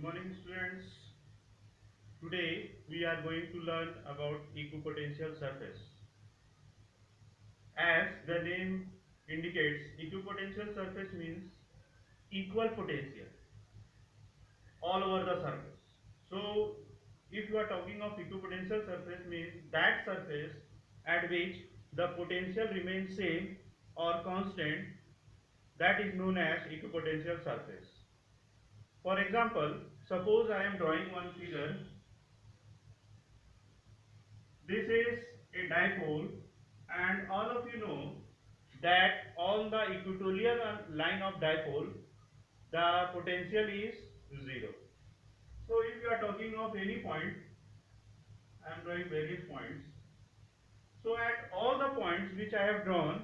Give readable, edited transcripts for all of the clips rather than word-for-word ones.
morning, students. Today we are going to learn about equipotential surface. As the name indicates, equipotential surface means equal potential all over the surface. So, if you are talking of equipotential surface, means that surface at which the potential remains same or constant, that is known as equipotential surface. For example, suppose I am drawing one figure. This is a dipole, and all of you know that on the equatorial line of dipole the potential is 0. So if you are talking of any point, I am drawing various points. So at all the points which I have drawn,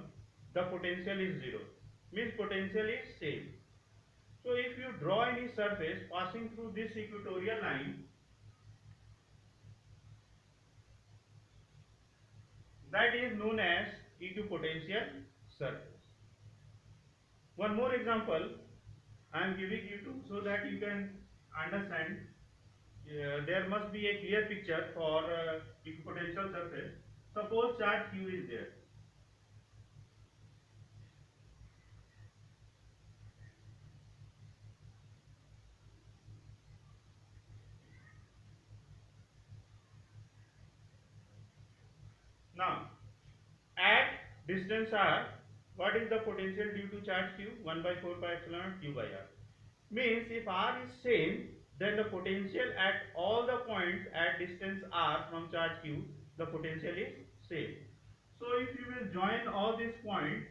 the potential is 0, means potential is same. So if you draw any surface passing through this equatorial line, that is known as equipotential surface. One more example I am giving you to, so that you can understand. There must be a clear picture for equipotential surface. Suppose charge q is there. Now at distance r, what is the potential due to charge q? 1 by 4 pi epsilon naught q by r. Means if r is same, then the potential at all the points at distance r from charge q, the potential is same. So if you will join all these points,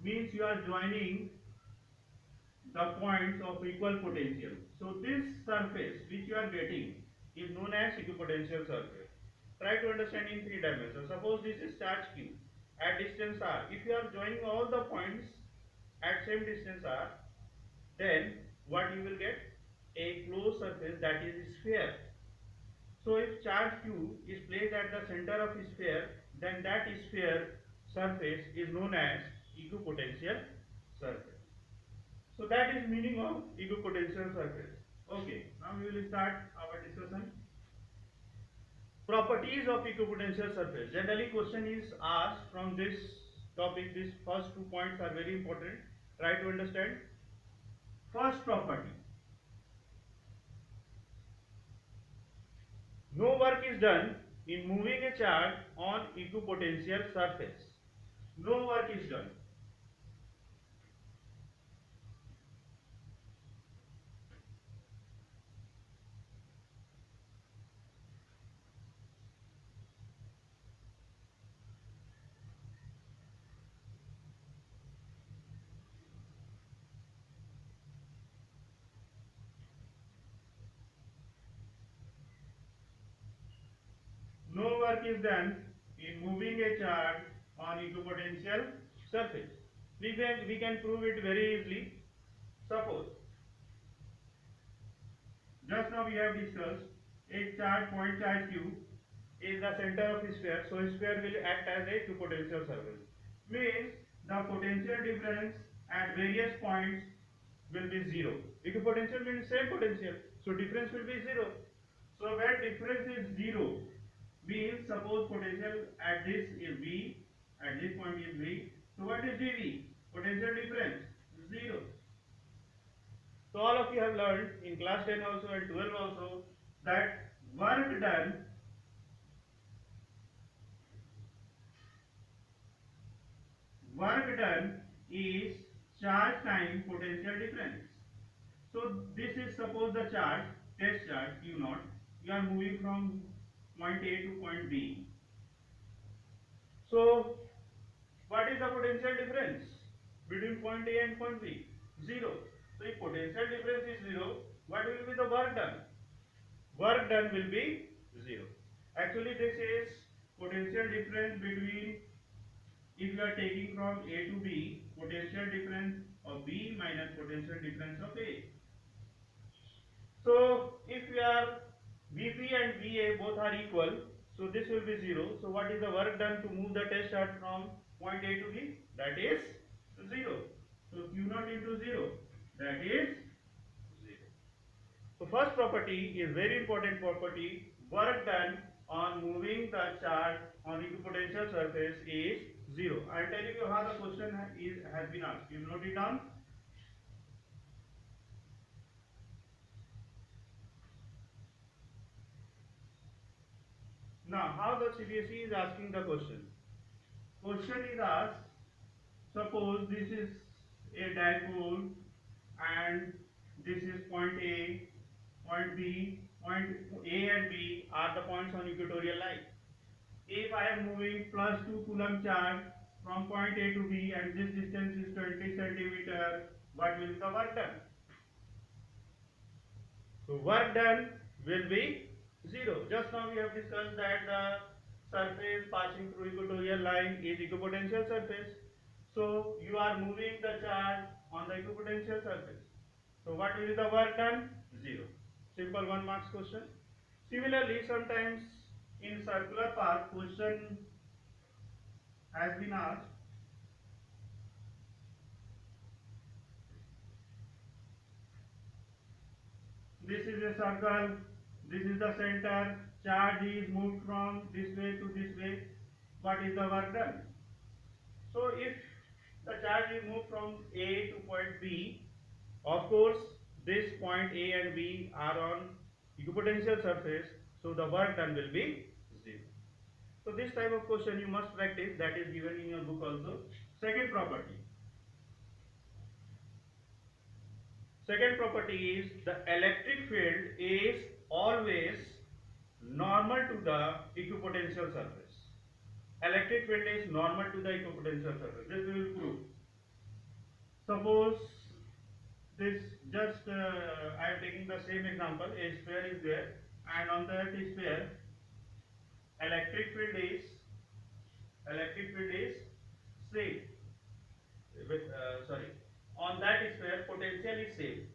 means you are joining the points of equal potential. So this surface which you are getting is known as equipotential surface. Try to understand in three dimensions. Suppose this is charge q at distance r. If you are joining all the points at same distance r, then what you will get? A closed surface, that is sphere. So if charge q is placed at the center of a sphere, then that sphere surface is known as equipotential surface. So that is meaning of equipotential surface. Okay, now we will start our discussion. Properties of equipotential surface. Generally question is asked from this topic. These first 2 points are very important. Try to understand. First property. No work is done in moving a charge on equipotential surface. No work is done. No work is done in moving a charge on equipotential surface. We can prove it very easily. Suppose just now we have discussed a charge, point charge q is the center of a sphere, so sphere will act as a equipotential surface. Means the potential difference at various points will be 0. Equipotential means same potential, so difference will be 0. So where difference is 0, means suppose potential at this is V, at this point is V. So what is dV? Potential difference 0. So all of you have learned in class 10 also and 12 also that work done is charge time potential difference. So this is suppose the charge, test charge q naught. You are moving from point A to point B. So what is the potential difference between point A and point B? 0. So if potential difference is 0, what will be the work done? Work done will be 0. Actually this is potential difference between, if you are taking from A to B, potential difference of B minus potential difference of A. So if we are Vp and Va both are equal, so this will be 0. So what is the work done to move the test charge from point A to B? That is 0. So Q naught into 0, that is 0. So first property is very important property. Work done on moving the charge on the equipotential surface is zero. I am telling you how the question has been asked. You note it down. Now, how the CBSE is asking the question? Question is asked, suppose this is a dipole and this is point A, point B, point A and B are the points on equatorial line. If I am moving plus 2 coulomb charge from point A to B and this distance is 20 centimeter, what will be the work done? So work done will be zero. Just now we have discussed that the surface passing through equatorial line is equipotential surface. So you are moving the charge on the equipotential surface. So what will be the work done? Zero. Simple 1 marks question. Similarly, sometimes in circular path question has been asked. This is a circle, this is the center, charge is moved from this way to this way. What is the work done? So if the charge is moved from A to point B, of course this point A and B are on equipotential surface, so the work done will be zero. So this type of question you must practice, that is given in your book also. Second property. Second property is the electric field is always normal to the equipotential surface. Electric field is normal to the equipotential surface. This we will prove. Suppose this I am taking the same example. A sphere is there, and on that sphere, electric field is same. Sorry, on that sphere potential is same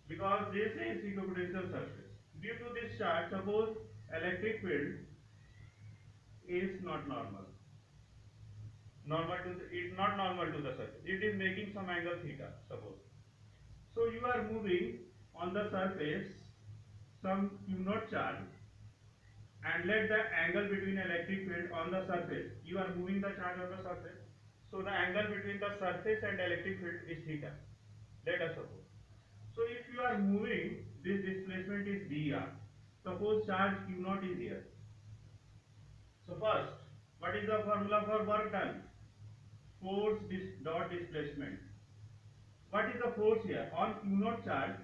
because this is equipotential surface. Due to this charge, suppose electric field is not normal. Not normal to the surface. It is making some angle theta. Suppose. So you are moving on the surface some Q naught charge, and let the angle between electric field on the surface. You are moving the charge on the surface. So the angle between the surface and electric field is theta. Let us suppose. So if you are moving, this displacement is dr. Suppose charge Q naught is here. So first, what is the formula for work done? Force dot displacement. What is the force here? On Q naught charge,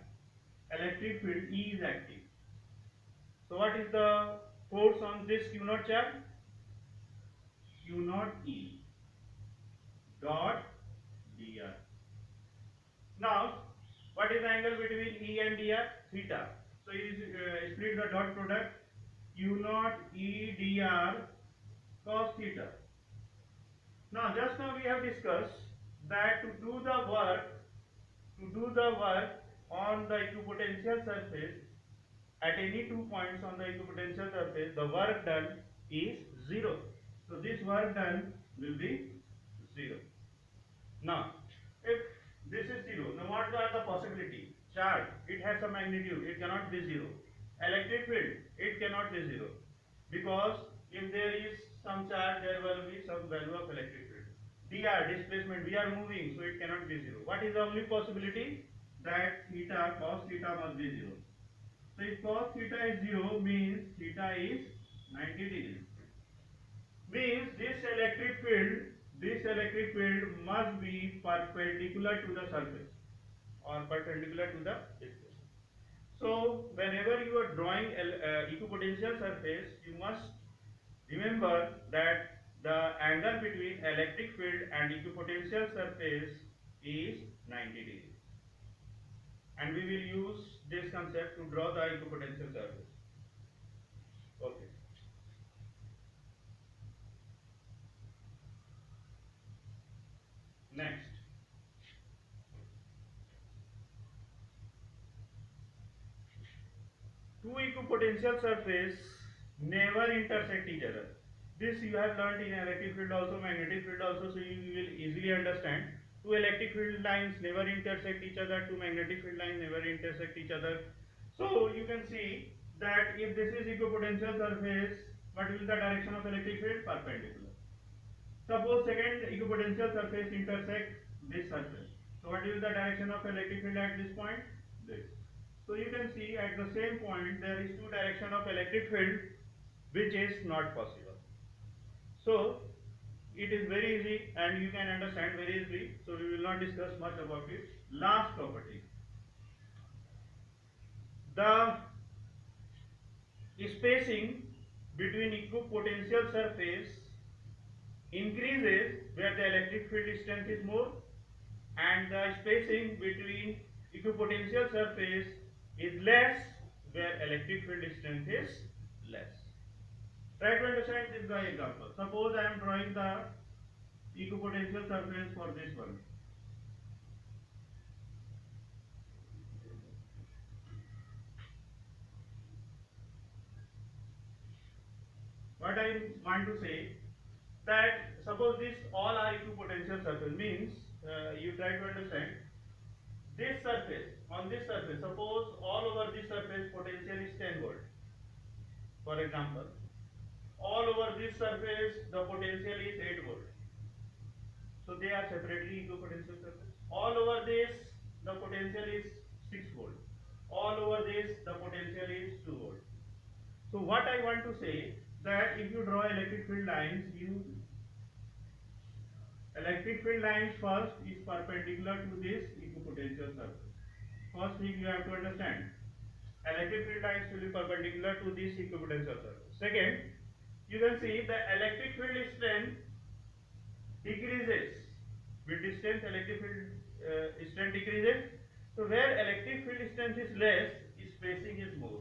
electric field E is active. So what is the force on this Q naught charge? Q naught E dot dr. Now, what is the angle between E and dr? Theta. So you split the dot product. Q naught E dr cos theta. Now, just now we have discussed that to do the work on the equipotential surface at any 2 points on the equipotential surface, the work done is zero. So this work done will be zero. Now, if this is zero, now what are the possibility? Charge, it has a magnitude, it cannot be zero. Electric field, it cannot be zero, because if there is some charge, there will be some value of electric field. dr, displacement, we are moving, so it cannot be zero. What is the only possibility? That theta, cos theta must be zero. So if cos theta is 0, means theta is 90 degrees. Means this electric field must be perpendicular to the surface or perpendicular to the displacement. So whenever you are drawing equipotential surface, you must remember that the angle between electric field and equipotential surface is 90 degrees. And we will use this concept to draw the equipotential surface. Okay. Next. Two equipotential surface never intersect each other. This you have learned in electric field also, magnetic field also, so you will easily understand. Two electric field lines never intersect each other, two magnetic field lines never intersect each other. So you can see that if this is equipotential surface, what will be the direction of electric field? Perpendicular. Suppose second equipotential surface intersect this surface. So what is the direction of electric field at this point? This. So you can see at the same point there is two direction of electric field which is not possible. So it is very easy and you can understand very easily. So we will not discuss much about it. Last property. The spacing between equipotential surface increases where the electric field strength is more, and the spacing between equipotential surface is less where electric field strength is less. Try to understand this by example. Suppose I am drawing the equipotential surface for this one. What I want to say that suppose this all are equipotential surface means you try to understand this surface, on this surface, suppose all over this surface potential is 10 volt. For example, all over this surface the potential is 8 volt. So they are separately equipotential surface. All over this the potential is 6 volt. All over this the potential is 2 volt. So what I want to say that if you draw electric field lines, electric field lines first is perpendicular to this equipotential surface. First thing you have to understand, electric field lines will be perpendicular to this equipotential surface. Second, you can see the electric field strength decreases with distance. Electric field strength decreases. So where electric field strength is less, spacing is more.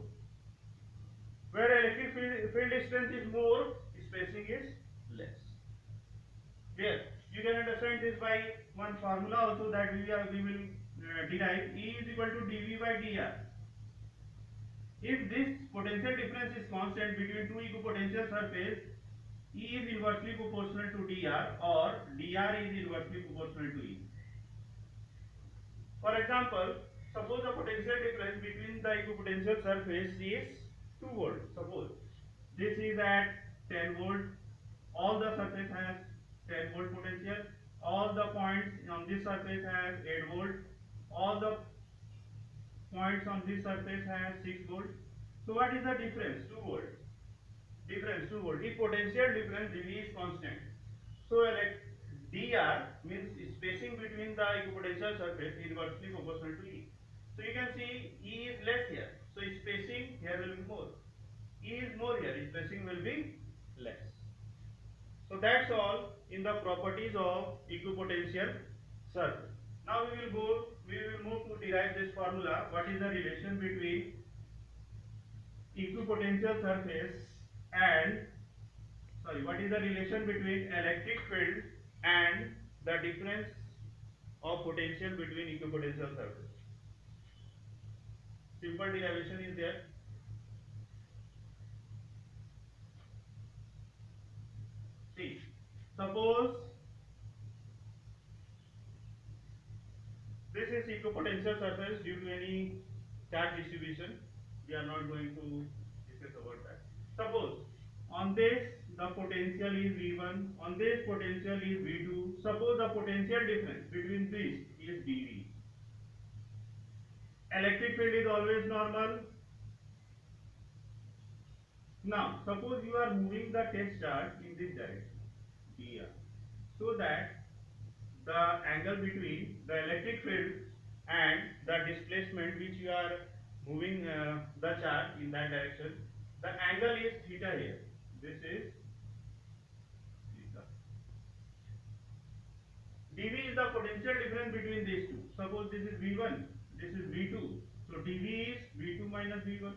Where electric field strength is more, spacing is less. Here you can understand this by one formula also that we will derive. E is equal to dV by dr. If this potential difference is constant between two equipotential surface, E is inversely proportional to dr or dr is inversely proportional to E. For example, suppose the potential difference between the equipotential surface is 2 volt. Suppose this is at 10 volt, all the surface has 10 volt potential, all the points on this surface has 8 volt, all the points on this surface has 6 volt. So what is the difference? 2 volt. Difference 2 volt. If potential difference dV is constant, so dr means spacing between the equipotential surface inversely proportional to E. So you can see E is less here, so spacing here will be more. E is more here, spacing will be less. So that's all in the properties of equipotential surface. Now we will move to derive this formula. What is the relation between equipotential surface and what is the relation between electric field and the difference of potential between equipotential surface? Simple derivation is there. See, suppose this is equipotential surface due to any charge distribution. We are not going to discuss about that. Suppose on this the potential is V1, on this potential is V2. Suppose the potential difference between this is dV. Electric field is always normal. Now suppose you are moving the test charge in this direction, dr, so that the angle between the electric field and the displacement which you are moving the charge in that direction, the angle is theta here. This is theta. dV is the potential difference between these two. Suppose this is V1, this is V2. So dV is V2 minus V1.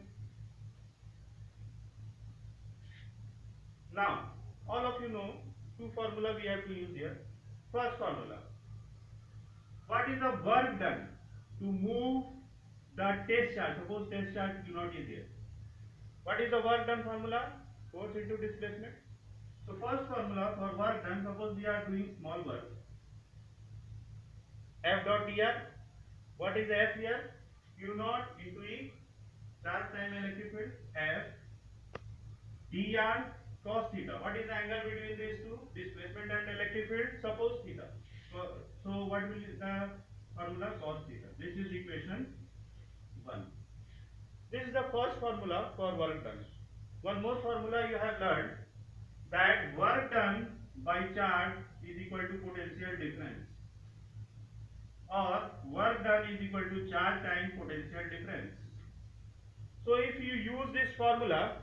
Now all of you know two formula we have to use here. First formula, what is the work done to move the test charge? Suppose test charge Q0 is here. What is the work done formula? Force into displacement. So first formula for work done, suppose we are doing small work, F dot dr. What is F here? Q0 into E. charge time electric field F dr cos theta. What is the angle between these two? Displacement and electric field. Suppose theta. So what will be the formula? Cos theta. This is equation 1. This is the first formula for work done. One more formula you have learned, that work done by charge is equal to potential difference, or work done is equal to charge time potential difference. So if you use this formula,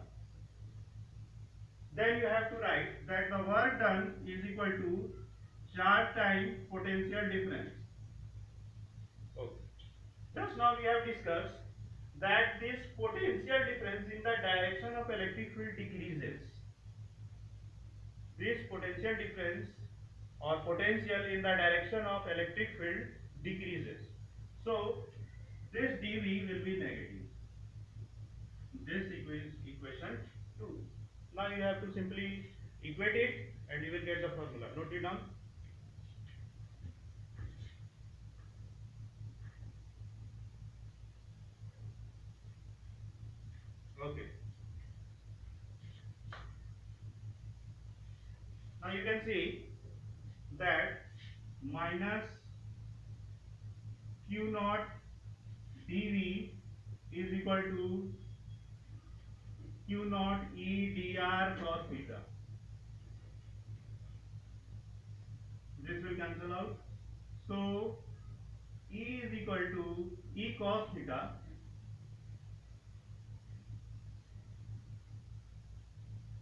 then you have to write that the work done is equal to charge time potential difference. Okay. Just now we have discussed that this potential difference in the direction of electric field decreases. This potential difference or potential in the direction of electric field decreases. So this dV will be negative. This equation 2. Now you have to simply equate it and you will get the formula. Note it down. Okay. Now you can see that minus Q naught dV is equal to Q naught E dr cos theta. This will cancel out. So E is equal to E cos theta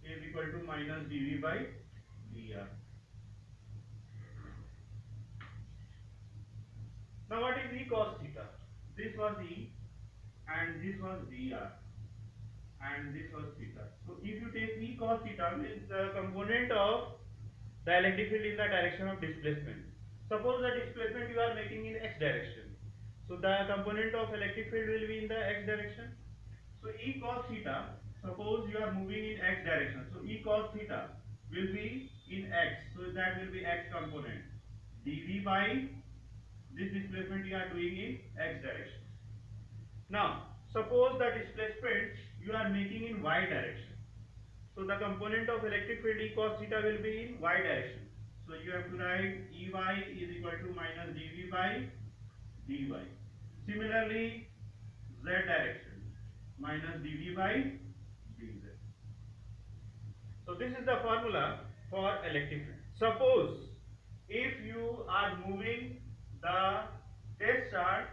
is equal to minus dV by dr. Now what is E cos theta? This was E and this was dr and this was theta. So if you take E cos theta, means the component of the electric field in the direction of displacement. Suppose the displacement you are making in x direction. So the component of electric field will be in the x direction. So E cos theta, suppose you are moving in x direction. So E cos theta will be in x. So that will be x component. dV by this displacement you are doing in x direction. Now suppose the displacement you are making in y direction. So the component of electric field E cos theta will be in y direction. So you have to write Ey is equal to minus dV by dy. Similarly, z direction minus dV by dz. So this is the formula for electric field. Suppose if you are moving the test charge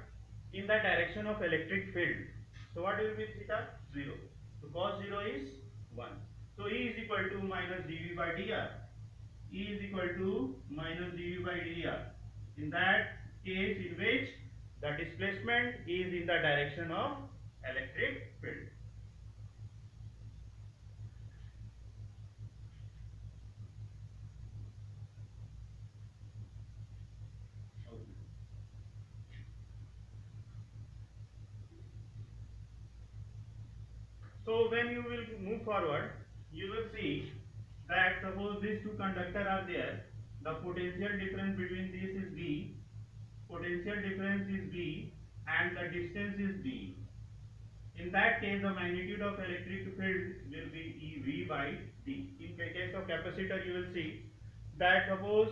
in the direction of electric field, so what will be theta? 0. So cos 0 is 1. So E is equal to minus dV by dr. E is equal to minus dV by dr. In that case in which the displacement is in the direction of electric field. Okay. So when you will move forward, you will see that suppose these two conductors are there, the potential difference between this is V, potential difference is V, and the distance is D. In that case, the magnitude of electric field will be EV by D. In the case of capacitor, you will see that suppose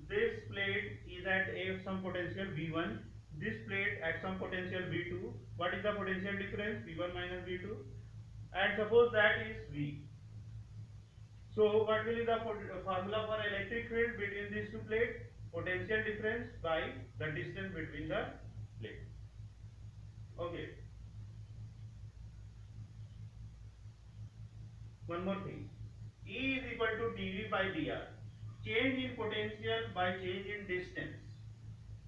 this plate is at some potential V1, this plate at some potential V2. What is the potential difference? V1 minus V2. And suppose that is V. So what will be the formula for electric field between these two plates? Potential difference by the distance between the plates. Okay. One more thing. E is equal to dV by dr. Change in potential by change in distance.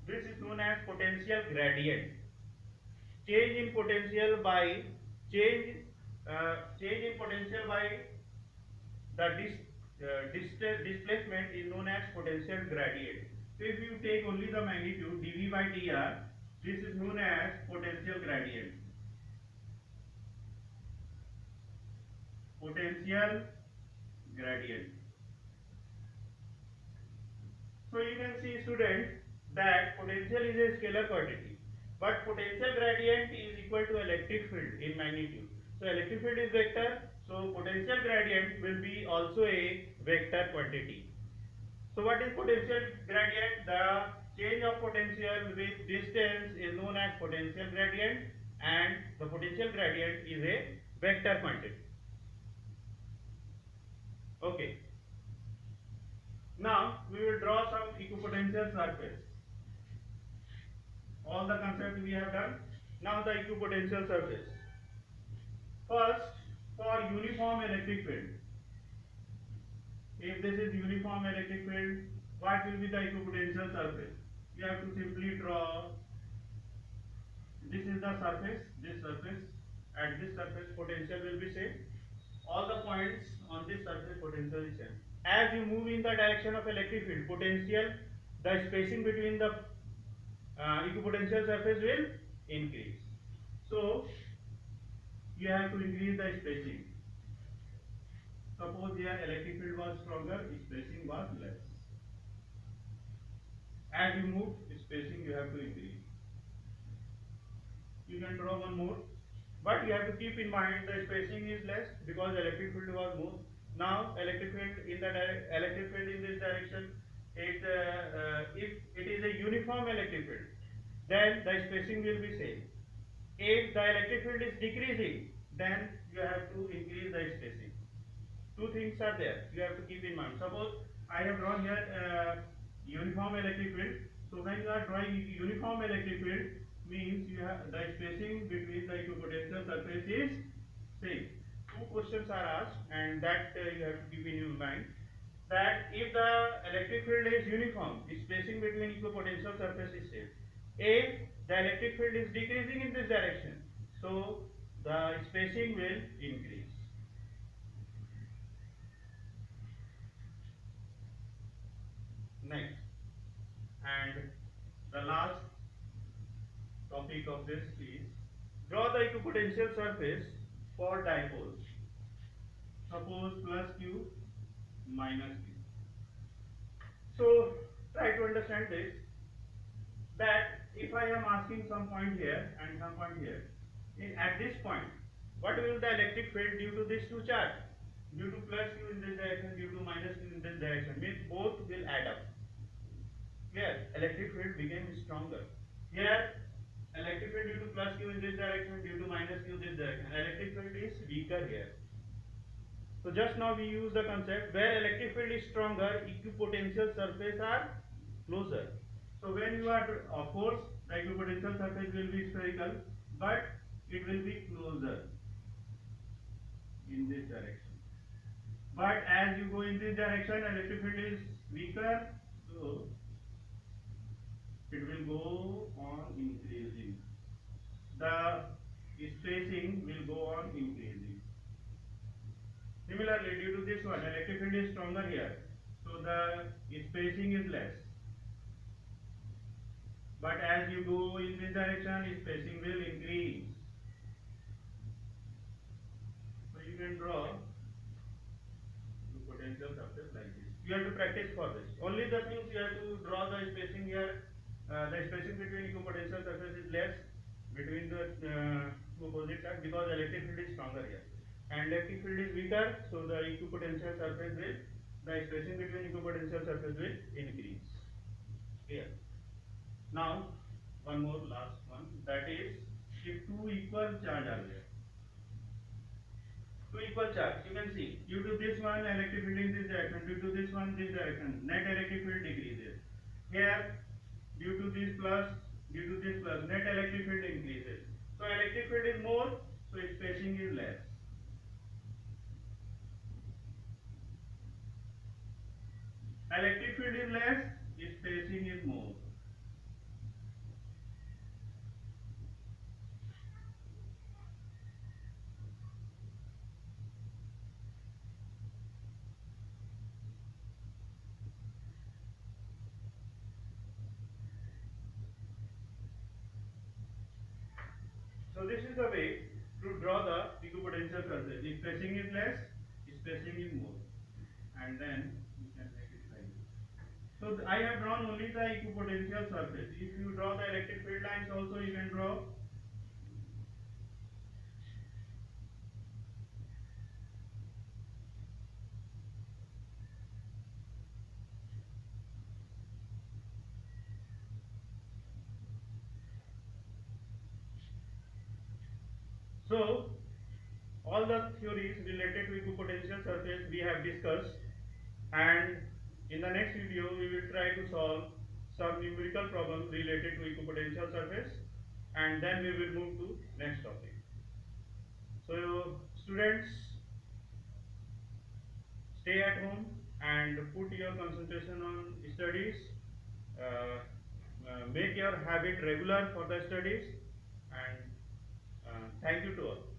This is known as potential gradient. Change in potential by change in potential by the displacement is known as potential gradient. So if you take only the magnitude dV by dr, this is known as potential gradient. Potential gradient. So you can see, students, that potential is a scalar quantity. but potential gradient is equal to electric field in magnitude. So electric field is vector, so potential gradient will be also a vector quantity. So what is potential gradient? The change of potential with distance is known as potential gradient, and the potential gradient is a vector quantity. Okay. Now we will draw some equipotential surface. All the concept we have done. Now the equipotential surface. First, for uniform electric field. If this is uniform electric field, what will be the equipotential surface? You have to simply draw. This is the surface. This surface. At this surface, potential will be same. All the points on this surface, potential is same. As you move in the direction of electric field, potential, the spacing between the equipotential surface will increase. So you have to increase the spacing. Suppose here electric field was stronger, spacing was less. As you move, spacing you have to increase. You can draw one more, but you have to keep in mind the spacing is less because electric field was moved. Now electric field in the electric field in this direction, if it is a uniform electric field, then the spacing will be same. If the electric field is decreasing, then you have to increase the spacing. Two things are there you have to keep in mind. Suppose I have drawn here uniform electric field. So when you are drawing uniform electric field, means you have the spacing between the equipotential surface is same. Two questions are asked, and that you have to keep in your mind, that if the electric field is uniform, spacing between equipotential surface is same. If the electric field is decreasing in this direction, so the spacing will increase. Next, and the last topic of this is draw the equipotential surface for dipoles. Suppose plus Q minus Q. So try to understand this, that if I am asking some point here and some point here, at this point, what will the electric field due to these two charge? Due to plus Q in this direction, due to minus Q in this direction, means both will add up. Here, electric field became stronger. Here, electric field due to plus Q in this direction, due to minus Q this direction. Electric field is weaker here. So just now we use the concept where electric field is stronger, equipotential surface are closer. So when you are, of course, the equipotential surface will be spherical, but it will be closer in this direction. But as you go in this direction, electric field is weaker, so it will go on increasing. The spacing will go on increasing. Similarly, due to this one, electric field is stronger here, so the spacing is less. But as you go in this direction, spacing will increase. So you can draw the potential surface like this. You have to practice for this. Only the things you have to draw the spacing here. The spacing between equipotential surface is less between the two opposite sides because electric field is stronger here, and electric field is weaker, so the equipotential surface will, the spacing between equipotential surface will increase. Here. Now, one more last one, that is if two equal charge are there. Two equal charge, you can see due to this one electric field in this direction, due to this one this direction, net electric field decreases. Here, due to this plus, net electric field increases. So electric field is more, so spacing is less. Electric field is less, spacing is more. So this is the way to draw the equipotential surface. If spacing is less, spacing is more, and then you can make it like this. So I have drawn only the equipotential surface. If you draw the electric field lines also, you can draw. So all the theories related to equipotential surface we have discussed, and in the next video we will try to solve some numerical problems related to equipotential surface, and then we will move to next topic. So students, stay at home and put your concentration on studies. Make your habit regular for the studies, and thank you to all.